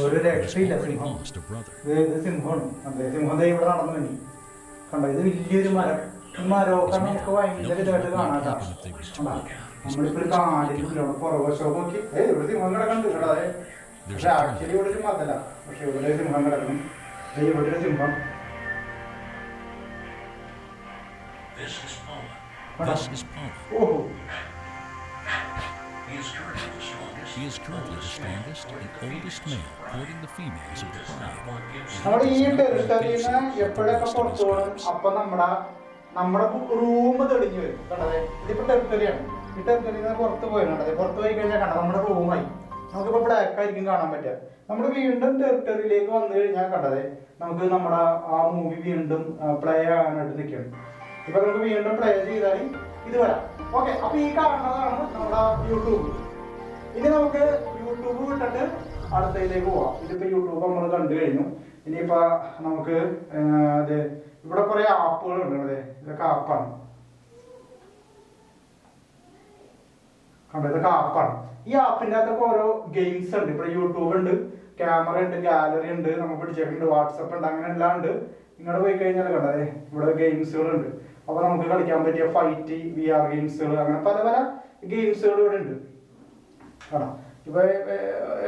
Speaker 1: ഒരു രക്ഷയില്ല സിംഹം. ഇത് സിംഹമാണ്. അതെ, സിംഹം ഇവിടെ നടന്നു വന്നി. കണ്ടോ, ഇത് വലിയൊരു മരം. ഈ മരമൊക്കെ നമുക്ക് ഭയങ്കര ഇതായിട്ട് കാണാട്ടാ. നമ്മളിപ്പോൾ ഒരു കാടിൻ്റെ പുറവശമൊക്കെ നോക്കി ഇവിടെ സിംഹം കിടക്കുന്നുണ്ട്. കേട്ടോ, അതെ, പക്ഷെ ആക്ച്വലി ഇവിടെ ഒരു മതല, പക്ഷെ ഇവിടെ സിംഹം കിടക്കണം. ഇവിടെ ഒരു സിംഹം. ഓഹോ,
Speaker 3: He is currently the strongest and oldest male, courting the females of the tribe.
Speaker 1: നമ്മൾ ഈ ടെറിട്ടറിയിൽ നിന്ന് എപ്പോഴൊക്കെ പുറത്തു പോകണം, അപ്പൊ നമ്മുടെ റൂം തെളിഞ്ഞു വരും. കണ്ടത്, ഇതിപ്പോ ടെറിട്ടറിയാണ്. ഈ ടെറിട്ടറിയിൽ നിന്ന് പുറത്ത് പോയി കണ്ടത്, പുറത്ത് പോയി കഴിഞ്ഞാൽ കണ്ടത് നമ്മുടെ റൂമായി. നമുക്കിപ്പോൾ ബ്ലാക്ക് ആയിരിക്കും കാണാൻ പറ്റുക. നമ്മൾ വീണ്ടും ടെറിട്ടറിയിലേക്ക് വന്നു കഴിഞ്ഞാൽ കണ്ടത് നമുക്ക് നമ്മുടെ ആ മൂവി വീണ്ടും പ്ലേ ആകാനായിട്ട് നിൽക്കണം. ഇപ്പൊ നമുക്ക് വീണ്ടും പ്ലേ ചെയ്താൽ ഇത് വരാം. ഓക്കെ, അപ്പൊ ഈ കാണുന്നതാണ് നമ്മുടെ യൂട്യൂബ്. ഇനി നമുക്ക് യൂട്യൂബ് വിട്ടിട്ട് അടുത്തതിലേക്ക് പോവാം. ഇതിപ്പോൾ യൂട്യൂബ് നമ്മൾ കണ്ടു കഴിഞ്ഞു. ഇനിയിപ്പോൾ നമുക്ക് ഇവിടെ കുറേ ആപ്പുകളുണ്ട്. അതെ, ഇതൊക്കെ ആപ്പാണ്. കണ്ടോ, ഇതൊക്കെ ആപ്പാണ്. ഈ ആപ്പിൻ്റെ അകത്തൊക്കെ ഓരോ ഗെയിംസ് ഉണ്ട്. ഇപ്പോൾ യൂട്യൂബ് ഉണ്ട്, ക്യാമറ ഉണ്ട്, ഗാലറി ഉണ്ട്, നമുക്ക് പിടിച്ചിട്ടുണ്ട്, വാട്സപ്പ് ഉണ്ട്, അങ്ങനെ എല്ലാം ഉണ്ട്. ഇങ്ങോട്ട് പോയി കഴിഞ്ഞാൽ കണ്ടേ ഇവിടെ ഗെയിംസുകളുണ്ട്. അപ്പോൾ നമുക്ക് കളിക്കാൻ പറ്റിയ ഫൈറ്റ് VR ഗെയിംസുകൾ, അങ്ങനെ പല പല ഗെയിംസുകൾ ഇവിടെ ഉണ്ട്. ആണോ, ഇപ്പൊ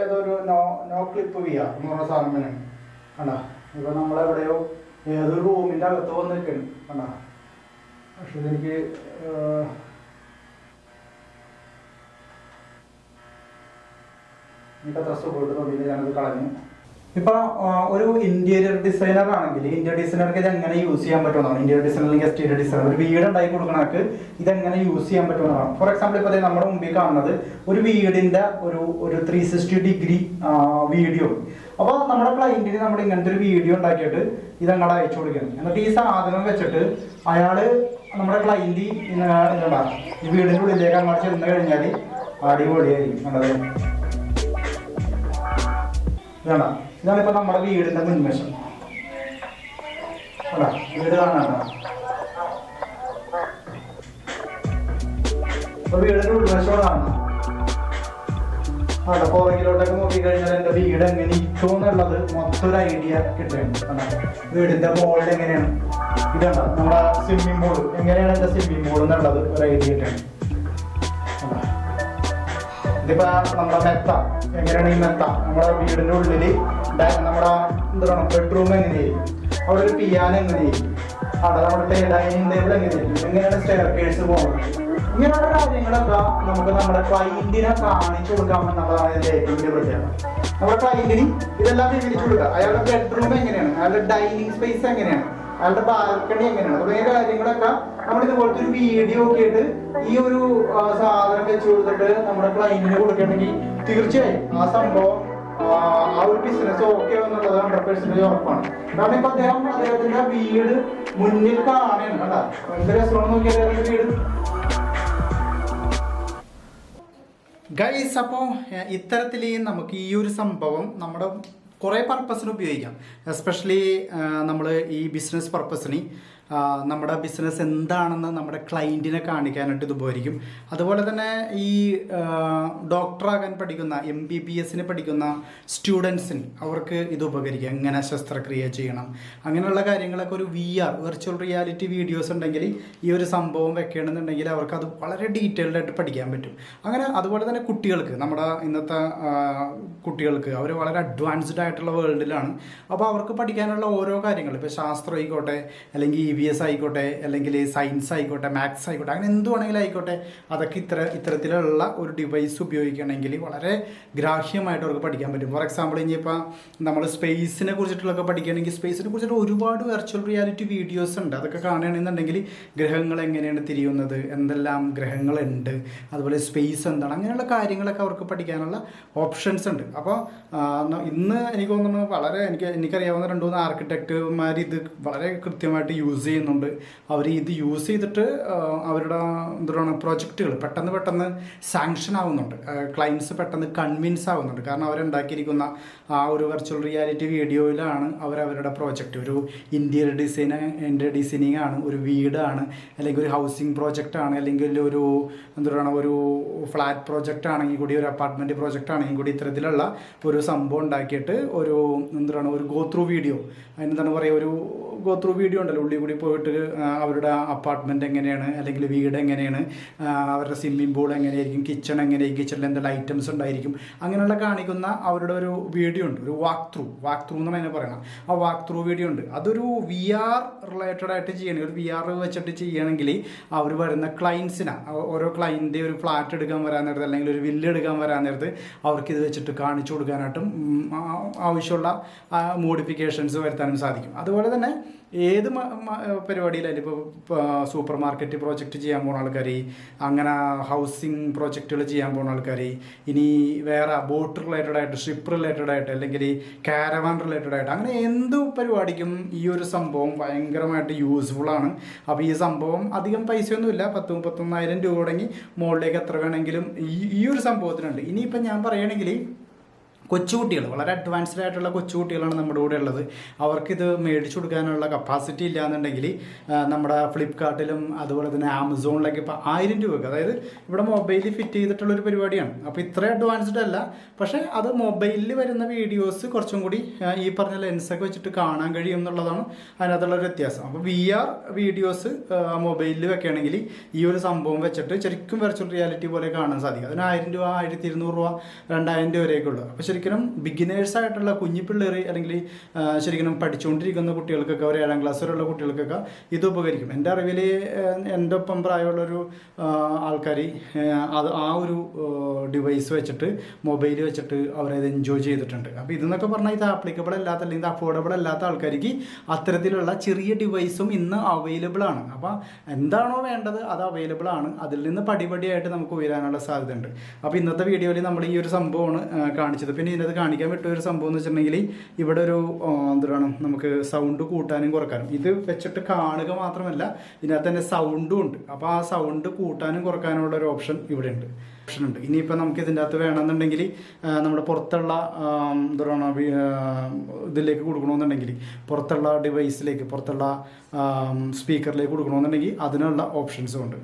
Speaker 1: ഏതൊരു നോ ക്ലിപ്പ് VR എന്ന് പറഞ്ഞ സാധനം തന്നെയാണ്. കണ്ടാ, ഇപ്പൊ നമ്മളെവിടെയോ ഏതൊരു റൂമിന്റെ അകത്ത് വന്ന് നിൽക്കണം. കണ്ടാ, പക്ഷെ ഇതെനിക്ക് അത്ര സുഖമായിട്ട് തോന്നിയില്ല, ഞാനത് കളഞ്ഞു. ഇപ്പൊ ഒരു ഇന്റീരിയർ ഡിസൈനർ ആണെങ്കിൽ ഇന്റീരിയർ ഡിസൈനർക്ക് ഇത് എങ്ങനെ യൂസ് ചെയ്യാൻ പറ്റുന്നതാണ്. ഇന്റീരിയർ ഡിസൈനർ അല്ലെങ്കിൽ എക്സ്റ്റീരിയർ ഡിസൈനർ ഒരു വീട് ഉണ്ടാക്കി കൊടുക്കണക്ക് ഇതെങ്ങനെ യൂസ് ചെയ്യാൻ പറ്റുന്നതാണ്. ഫോർ എക്സാമ്പിൾ ഇപ്പൊ നമ്മുടെ മുമ്പിൽ കാണുന്നത് ഒരു വീടിന്റെ ഒരു 360 ഡിഗ്രി വീഡിയോ. അപ്പോൾ നമ്മുടെ ക്ലയന്റിന് നമ്മൾ ഇങ്ങനത്തെ ഒരു വീഡിയോ ഉണ്ടാക്കിയിട്ട് ഇതങ്ങോട്ട് അയച്ചു കൊടുക്കണം. എന്നിട്ട് ഈ സാധനം വെച്ചിട്ട് അയാള് നമ്മുടെ ക്ലയന്റ് എന്താ ഈ വീടിന്റെ ഉള്ളിലേക്ക് അങ്ങോട്ട് ചെന്ന് കഴിഞ്ഞാൽ അടിപൊളിയായിരിക്കും. വേണ്ട, ഇതാണ് ഇപ്പൊ നമ്മുടെ വീടിന്റെ മുൻവശം. വീട് കാണാൻ വീടിന്റെ ഉൾവശം കാണാം. പുറകിലോട്ടൊക്കെ നോക്കിക്കഴിഞ്ഞാൽ എന്റെ വീട് എങ്ങനെ ഇരിക്കും എന്നുള്ളത് മൊത്തം ഒരു ഐഡിയ കിട്ടുന്നുണ്ട്. വീടിന്റെ മോളിൽ എങ്ങനെയാണ് ഇതാണ് നമ്മുടെ സ്വിമ്മിംഗ് പൂൾ, എങ്ങനെയാണ് എന്റെ സ്വിമ്മിംഗ് പൂൾ എന്നുള്ളത് ഒരു ഐഡിയ കിട്ടുന്നുണ്ട്. ഇതിപ്പോ നമ്മുടെ മെത്ത എങ്ങനെയാണ് ഈ മെത്ത നമ്മുടെ വീടിന്റെ ഉള്ളില് നമ്മുടെ എന്താണ് ബെഡ്റൂം എങ്ങനെയായിരിക്കും, അവിടെ ഒരു പിയാനോ എങ്ങനെയായിരിക്കും, അവിടെ നമ്മുടെ ഡൈനിങ് ടേബിൾ എങ്ങനെയായിരിക്കും, എങ്ങനെയാണ് സ്റ്റെയർകേഴ്സ് പോകുന്നത്, ഇങ്ങനെയുള്ള കാര്യങ്ങളൊക്കെ നമുക്ക് നമ്മുടെ ക്ലയന്റിനെ കാണിച്ചു കൊടുക്കാൻ എന്നുള്ളതാണ് ഇതിന്റെ ഏറ്റവും വലിയ പ്രത്യേകത. നമ്മുടെ ക്ലയന്റിന് ഇതെല്ലാം വിവരിച്ചു കൊടുക്കുക. അയാളുടെ ബെഡ്റൂം എങ്ങനെയാണ്, അയാളുടെ ഡൈനിങ് സ്പേസ് എങ്ങനെയാണ്, അയാളുടെ ബാൽക്കണി എങ്ങനെയാണ് തുടങ്ങിയ കാര്യങ്ങളൊക്കെ നമ്മൾ ഇതുപോലത്തെ ഒരു വീഡിയോ ഒക്കെ ആയിട്ട് ഈ ഒരു സാധനം വെച്ച് കൊടുത്തിട്ട് നമ്മുടെ ക്ലയന്റിന് കൊടുക്കണമെങ്കിൽ തീർച്ചയായും ആ സംഭവം ആ ഒരു ബിസിനസ് ഓക്കെ എന്നുള്ളത് 100% ഉറപ്പാണ്. കാരണം ഇപ്പൊ അദ്ദേഹത്തിന്റെ വീട് മുന്നിൽ കാണുകയാണ്. കേട്ടാ എന്ത് രസമാണ് നോക്കിയാൽ വീട് ഗൈസ്. അപ്പോൾ ഇത്തരത്തിൽ നമുക്ക് ഈ ഒരു സംഭവം നമ്മുടെ കുറേ പർപ്പസിന് ഉപയോഗിക്കാം. എസ്പെഷ്യലി നമ്മൾ ഈ ബിസിനസ് പർപ്പസിന് നമ്മുടെ ബിസിനസ് എന്താണെന്ന് നമ്മുടെ ക്ലയൻറ്റിനെ കാണിക്കാനായിട്ട് ഇത് ഉപകരിക്കും. അതുപോലെ തന്നെ ഈ ഡോക്ടറാകാൻ പഠിക്കുന്ന MBBS പഠിക്കുന്ന സ്റ്റുഡൻസിന് അവർക്ക് ഇത് ഉപകരിക്കും. എങ്ങനെ ശസ്ത്രക്രിയ ചെയ്യണം അങ്ങനെയുള്ള കാര്യങ്ങളൊക്കെ ഒരു വെർച്വൽ റിയാലിറ്റി വീഡിയോസ് ഉണ്ടെങ്കിൽ ഈ ഒരു സംഭവം വെക്കണമെന്നുണ്ടെങ്കിൽ അവർക്ക് അത് വളരെ ഡീറ്റെയിൽഡ് ആയിട്ട് പഠിക്കാൻ പറ്റും. അങ്ങനെ അതുപോലെ തന്നെ കുട്ടികൾക്ക് നമ്മുടെ ഇന്നത്തെ കുട്ടികൾക്ക് അവർ വളരെ അഡ്വാൻസ്ഡ് ആയിട്ടുള്ള വേൾഡിലാണ്. അപ്പോൾ അവർക്ക് പഠിക്കാനുള്ള ഓരോ കാര്യങ്ങൾ ഇപ്പോൾ ശാസ്ത്രം ആയിക്കോട്ടെ, അല്ലെങ്കിൽ EVS ആയിക്കോട്ടെ, അല്ലെങ്കിൽ സയൻസ് ആയിക്കോട്ടെ, മാത്സ് ആയിക്കോട്ടെ, അങ്ങനെ എന്ത് വേണമെങ്കിലും ആയിക്കോട്ടെ, അതൊക്കെ ഇത്തരത്തിലുള്ള ഒരു ഡിവൈസ് ഉപയോഗിക്കുകയാണെങ്കിൽ വളരെ ഗ്രാഹ്യമായിട്ട് അവർക്ക് പഠിക്കാൻ പറ്റും. ഫോർ എക്സാമ്പിൾ ഇനിയിപ്പോൾ നമ്മൾ സ്പേസിനെ കുറിച്ചിട്ടുള്ളതൊക്കെ പഠിക്കുകയാണെങ്കിൽ സ്പേസിനെ കുറിച്ചിട്ട് ഒരുപാട് വെർച്വൽ റിയാലിറ്റി വീഡിയോസ് ഉണ്ട്. അതൊക്കെ കാണുകയാണെന്നുണ്ടെങ്കിൽ ഗ്രഹങ്ങൾ എങ്ങനെയാണ് തിരിയുന്നത്, എന്തെല്ലാം ഗ്രഹങ്ങളുണ്ട്, അതുപോലെ സ്പേസ് എന്താണ്, അങ്ങനെയുള്ള കാര്യങ്ങളൊക്കെ അവർക്ക് പഠിക്കാനുള്ള ഓപ്ഷൻസ് ഉണ്ട്. അപ്പോൾ ഇന്ന് എനിക്ക് തോന്നുന്നു വളരെ എനിക്കറിയാവുന്ന 2-3 ആർക്കിടെക്റ്റുമാർ ഇത് വളരെ കൃത്യമായിട്ട് യൂസ് ചെയ്യുന്നുണ്ട്. അവർ ഇത് യൂസ് ചെയ്തിട്ട് അവരുടെ എന്താണ് പ്രോജക്റ്റുകൾ പെട്ടെന്ന് സാങ്ഷൻ ആവുന്നുണ്ട്. ക്ലയൻസ് പെട്ടെന്ന് കൺവിൻസ് ആവുന്നുണ്ട്. കാരണം അവരുണ്ടാക്കിയിരിക്കുന്ന ആ ഒരു വെർച്വൽ റിയാലിറ്റി വീഡിയോയിലാണ് അവരുടെ പ്രോജക്റ്റ് ഒരു ഇൻറ്റീരിയർ ഡിസൈനിങ് ആണ്, ഒരു വീടാണ്, അല്ലെങ്കിൽ ഒരു ഹൗസിംഗ് പ്രോജക്റ്റ് ആണ്, അല്ലെങ്കിൽ ഒരു ഒരു ഫ്ലാറ്റ് പ്രോജക്റ്റ് ആണെങ്കിൽ കൂടി, ഒരു അപ്പാർട്ട്മെൻറ്റ് പ്രോജക്റ്റ് ആണെങ്കിൽ കൂടി ഇത്തരത്തിലുള്ള ഒരു സംഭവം ഉണ്ടാക്കിയിട്ട് ഒരു ഒരു ഗോ ത്രൂ വീഡിയോ, അതിനെന്താണ് പറയുക, ഒരു ഗോ ത്രൂ വീഡിയോ ഉണ്ടല്ലോ, ഉള്ളിൽ കൂടി പോയിട്ട് അവരുടെ അപ്പാർട്ട്മെൻറ്റ് എങ്ങനെയാണ്, അല്ലെങ്കിൽ വീട് എങ്ങനെയാണ്, അവരുടെ സ്വിമ്മിംഗ് പൂൾ എങ്ങനെയായിരിക്കും, കിച്ചൺ എങ്ങനെയായിരിക്കും, കിച്ചണിൽ എന്തെല്ലാം ഐറ്റംസ് ഉണ്ടായിരിക്കും, അങ്ങനെയുള്ള കാണിക്കുന്ന അവരുടെ ഒരു വീഡിയോ ഉണ്ട്. ഒരു വാക്ക് ത്രൂ എന്നാണ് അതിനെ പറയണം. ആ വാക്ക് ത്രൂ വീഡിയോ ഉണ്ട്. അതൊരു VR റിലേറ്റഡ് ആയിട്ട് ചെയ്യണമെങ്കിൽ, ഒരു VR വെച്ചിട്ട് ചെയ്യണമെങ്കിൽ അവർ വരുന്ന ക്ലയൻസിനാ, ഓരോ ക്ലയൻറ്റ് ഒരു ഫ്ലാറ്റ് എടുക്കാൻ വരാൻ നേരത്ത്, അല്ലെങ്കിൽ ഒരു വില്ല എടുക്കാൻ വരാൻ നേരത്ത് അവർക്ക് ഇത് വെച്ചിട്ട് കാണിച്ചു കൊടുക്കാനായിട്ടും ആവശ്യമുള്ള മോഡിഫിക്കേഷൻസ് വരുത്താനും സാധിക്കും. അതുപോലെ തന്നെ ഏത് പരിപാടിയിലായാലും ഇപ്പോൾ സൂപ്പർ മാർക്കറ്റ് പ്രോജക്റ്റ് ചെയ്യാൻ പോകുന്ന ആൾക്കാർ, അങ്ങനെ ഹൗസിംഗ് പ്രോജക്റ്റുകൾ ചെയ്യാൻ പോകുന്ന ആൾക്കാർ, ഇനി വേറെ ബോട്ട് റിലേറ്റഡ് ആയിട്ട്, ഷിപ്പ് റിലേറ്റഡ് ആയിട്ട്, അല്ലെങ്കിൽ കാരവാൻ റിലേറ്റഡ് ആയിട്ട്, അങ്ങനെ എന്ത് പരിപാടിക്കും ഈ ഒരു സംഭവം ഭയങ്കരമായിട്ട് യൂസ്ഫുൾ ആണ്. അപ്പോൾ ഈ സംഭവം അധികം പൈസയൊന്നുമില്ല, 10-31,000 രൂപ തുടങ്ങി മുകളിലേക്ക് എത്ര വേണമെങ്കിലും ഈ ഒരു സംഭവത്തിനുണ്ട്. ഇനിയിപ്പോൾ ഞാൻ പറയുകയാണെങ്കിൽ കൊച്ചുകുട്ടികൾ, വളരെ അഡ്വാൻസ്ഡ് ആയിട്ടുള്ള കൊച്ചുകുട്ടികളാണ് നമ്മുടെ കൂടെ ഉള്ളത്. അവർക്കിത് മേടിച്ചു കൊടുക്കാനുള്ള കപ്പാസിറ്റി ഇല്ലയെന്നുണ്ടെങ്കിൽ നമ്മുടെ ഫ്ലിപ്കാർട്ടിലും അതുപോലെ തന്നെ ആമസോണിലൊക്കെ ഇപ്പോൾ 1000 രൂപയ്ക്ക്, അതായത് ഇവിടെ മൊബൈലിൽ ഫിറ്റ് ചെയ്തിട്ടുള്ളൊരു പരിപാടിയാണ്. അപ്പോൾ ഇത്ര അഡ്വാൻസ്ഡ് അല്ല, പക്ഷേ അത് മൊബൈലിൽ വരുന്ന വീഡിയോസ് കുറച്ചും കൂടി ഈ പറഞ്ഞ ലെൻസൊക്കെ വെച്ചിട്ട് കാണാൻ കഴിയും എന്നുള്ളതാണ് അതിനകത്തുള്ളൊരു വ്യത്യാസം. അപ്പോൾ VR വീഡിയോസ് മൊബൈലിൽ വെക്കുകയാണെങ്കിൽ ഈ ഒരു സംഭവം വെച്ചിട്ട് ശരിക്കും വെർച്വൽ റിയാലിറ്റി പോലെ കാണാൻ സാധിക്കും. അതിന് 1000 രൂപ, 1200 രൂപ, 2000 രൂപ വരെയൊക്കെ ഉള്ളൂ. അപ്പോൾ ശരിക്കും ബിഗിനേഴ്സായിട്ടുള്ള കുഞ്ഞു പിള്ളേർ അല്ലെങ്കിൽ ശരിക്കും പഠിച്ചുകൊണ്ടിരിക്കുന്ന കുട്ടികൾക്കൊക്കെ ഒരു 7ാം ക്ലാസ് വരെയുള്ള കുട്ടികൾക്കൊക്കെ ഇത് ഉപകരിക്കും. എൻ്റെ അറിവിൽ എൻ്റെ ഒപ്പം പ്രായമുള്ളൊരു ആൾക്കാർ അത് ആ ഒരു ഡിവൈസ് വെച്ചിട്ട് മൊബൈൽ വെച്ചിട്ട് അവരത് എൻജോയ് ചെയ്തിട്ടുണ്ട്. അപ്പോൾ ഇതെന്നൊക്കെ പറഞ്ഞാൽ ഇത് ആപ്ലിക്കബിൾ അല്ലാത്ത അല്ലെങ്കിൽ ഇത് അഫോർഡബിൾ അല്ലാത്ത ആൾക്കാർക്ക് അത്തരത്തിലുള്ള ചെറിയ ഡിവൈസും ഇന്ന് അവൈലബിൾ ആണ്. അപ്പോൾ എന്താണോ വേണ്ടത് അത് അവൈലബിൾ ആണ്. അതിൽ നിന്ന് പടിപടിയായിട്ട് നമുക്ക് ഉയരാനുള്ള സാധ്യതയുണ്ട്. അപ്പോൾ ഇന്നത്തെ വീഡിയോയിൽ നമ്മൾ ഈ ഒരു സംഭവമാണ് കാണിച്ചത്. പിന്നെ ഇതിനകത്ത് കാണിക്കാൻ പറ്റിയ ഒരു സംഭവം എന്ന് വെച്ചിട്ടുണ്ടെങ്കിൽ ഇവിടെ ഒരു എന്താണ് നമുക്ക് സൗണ്ട് കൂട്ടാനും കുറക്കാനും ഇത് വെച്ചിട്ട് കാണുക മാത്രമല്ല ഇതിനകത്ത് തന്നെ സൗണ്ടും ഉണ്ട്. അപ്പോൾ ആ സൗണ്ട് കൂട്ടാനും കുറക്കാനുള്ള ഒരു ഓപ്ഷൻ ഇവിടെ ഉണ്ട്. ഇനിയിപ്പോൾ നമുക്ക് ഇതിൻ്റെ അകത്ത് വേണമെന്നുണ്ടെങ്കിൽ നമ്മുടെ പുറത്തുള്ള എന്താണ് ഇതിലേക്ക് കൊടുക്കണമെന്നുണ്ടെങ്കിൽ പുറത്തുള്ള ഡിവൈസിലേക്ക് പുറത്തുള്ള സ്പീക്കറിലേക്ക് കൊടുക്കണമെന്നുണ്ടെങ്കിൽ അതിനുള്ള ഓപ്ഷൻസും ഉണ്ട്.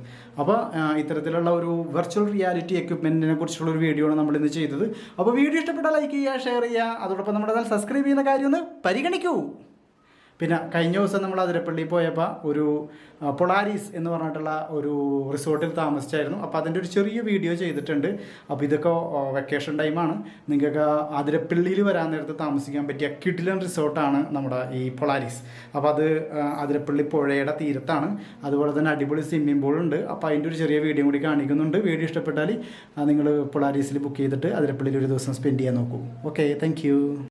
Speaker 1: അപ്പോൾ ഇത്തരത്തിലുള്ള ഒരു വെർച്വൽ റിയാലിറ്റി എക്യുപ്മെൻറ്റിനെ കുറിച്ചുള്ള ഒരു വീഡിയോ ആണ് നമ്മളിന്ന് ചെയ്തത്. അപ്പോൾ വീഡിയോ ഇഷ്ടപ്പെട്ടാൽ ലൈക്ക് ചെയ്യുക, ഷെയർ ചെയ്യുക, അതോടൊപ്പം നമ്മുടെ ചാനൽ സബ്സ്ക്രൈബ് ചെയ്യുന്ന കാര്യം ഒന്ന് പരിഗണിക്കൂ. പിന്നെ കഴിഞ്ഞ ദിവസം നമ്മൾ അതിരപ്പള്ളി പോയപ്പോൾ ഒരു പൊളാരിസ് എന്ന് പറഞ്ഞിട്ടുള്ള ഒരു റിസോർട്ടിൽ താമസിച്ചായിരുന്നു. അപ്പോൾ അതിൻ്റെ ഒരു ചെറിയ വീഡിയോ ചെയ്തിട്ടുണ്ട്. അപ്പോൾ ഇതൊക്കെ വെക്കേഷൻ ടൈമാണ്. നിങ്ങൾക്ക് അതിരപ്പള്ളിയിൽ വരാൻ നേരത്ത് താമസിക്കാൻ പറ്റിയ കിടിലൻ റിസോർട്ടാണ് നമ്മുടെ ഈ പൊളാരിസ്. അപ്പോൾ അത് അതിരപ്പള്ളി പുഴയുടെ തീരത്താണ്. അതുപോലെ തന്നെ അടിപൊളി സ്വിമ്മിംഗ് പൂളുണ്ട്. അപ്പോൾ അതിൻ്റെ ഒരു ചെറിയ വീഡിയോ കൂടി കാണിക്കുന്നുണ്ട്. വീഡിയോ ഇഷ്ടപ്പെട്ടാൽ നിങ്ങൾ പൊളാരിസിൽ ബുക്ക് ചെയ്തിട്ട് അതിരപ്പള്ളിയിൽ ഒരു ദിവസം സ്പെൻഡ് ചെയ്യാൻ നോക്കൂ. Okay, thank